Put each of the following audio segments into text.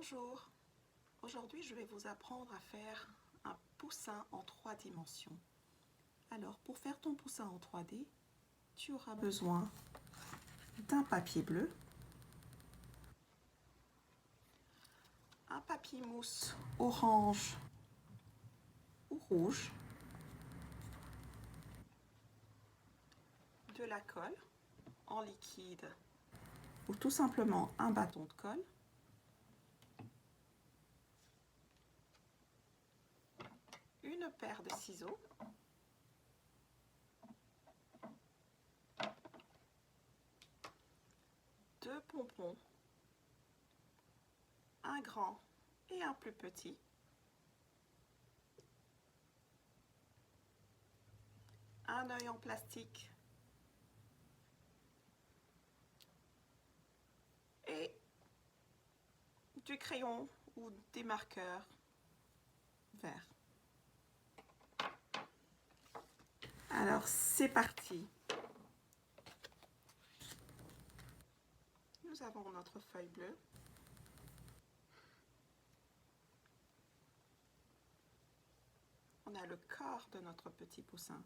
Bonjour, aujourd'hui je vais vous apprendre à faire un poussin en 3 dimensions. Alors pour faire ton poussin en 3D, tu auras besoin d'un papier bleu, un papier mousse orange ou rouge, de la colle en liquide ou tout simplement un bâton de colle, une paire de ciseaux, deux pompons, un grand et un plus petit, un œil en plastique et du crayon ou des marqueurs verts. Alors c'est parti. Nous avons notre feuille bleue. On a le corps de notre petit poussin,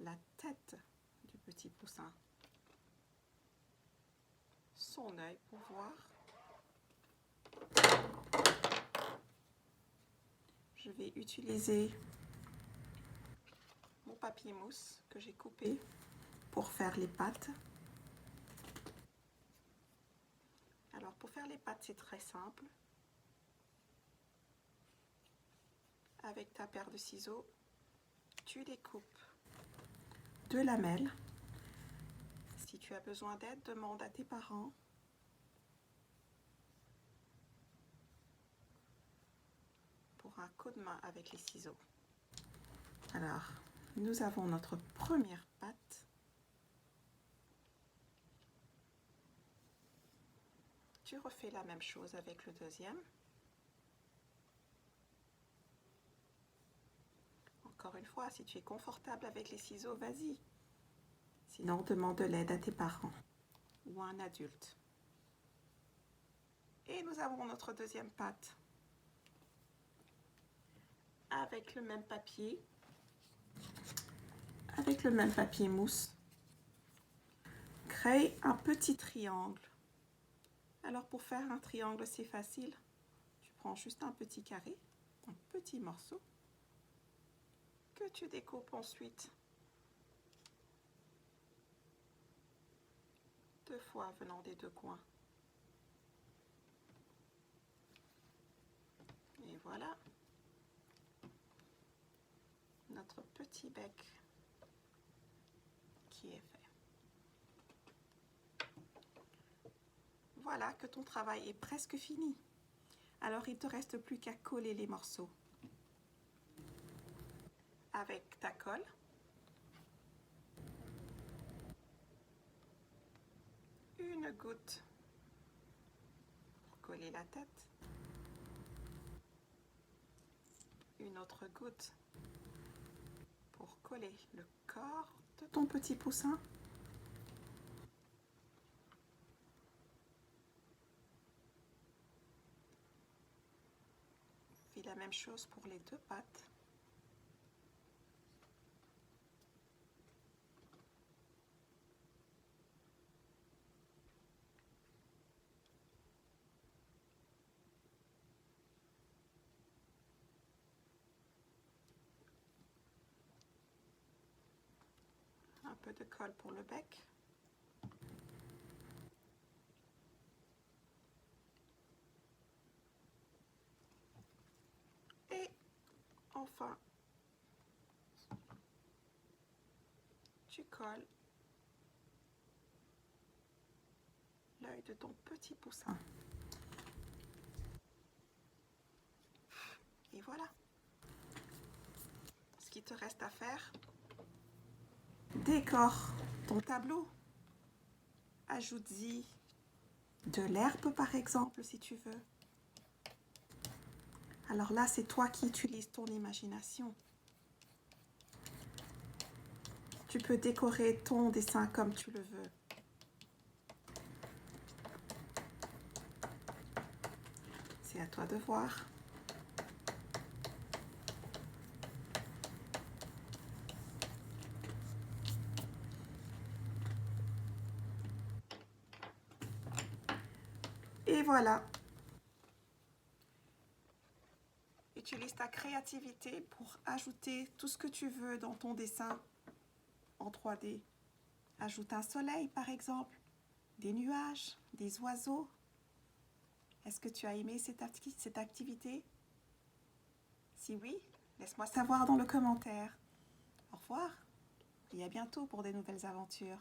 la tête du petit poussin, son œil pour voir. Je vais utiliser mon papier mousse que j'ai coupé pour faire les pattes. Alors pour faire les pattes, c'est très simple. Avec ta paire de ciseaux, tu découpes 2 lamelles. Si tu as besoin d'aide, demande à tes parents. Pour un coup de main avec les ciseaux. Alors, nous avons notre première patte. Tu refais la même chose avec le deuxième. Encore une fois, si tu es confortable avec les ciseaux, vas-y. Sinon, demande de l'aide à tes parents ou à un adulte. Et nous avons notre deuxième patte. Avec le même papier mousse, crée un petit triangle. Alors pour faire un triangle, c'est facile. Tu prends juste un petit carré, un petit morceau, que tu découpes ensuite 2 fois venant des 2 coins. Et voilà notre petit bec qui est fait. Voilà que ton travail est presque fini. Alors il ne te reste plus qu'à coller les morceaux. Avec ta colle, une goutte pour coller la tête, une autre goutte pour coller le corps de ton petit poussin. Fais la même chose pour les 2 pattes. Un peu de colle pour le bec. Et enfin, tu colles l'œil de ton petit poussin. Et voilà. Ce qu'il te reste à faire, décore ton tableau. Ajoute-y de l'herbe par exemple si tu veux. Alors là, c'est toi qui utilises ton imagination. Tu peux décorer ton dessin comme tu le veux. à toi de voir. Et voilà. Utilise ta créativité pour ajouter tout ce que tu veux dans ton dessin en 3D. Ajoute un soleil par exemple, des nuages, des oiseaux. Est-ce que tu as aimé cette activité? Si oui, laisse-moi savoir dans le commentaire. Au revoir et à bientôt pour des nouvelles aventures.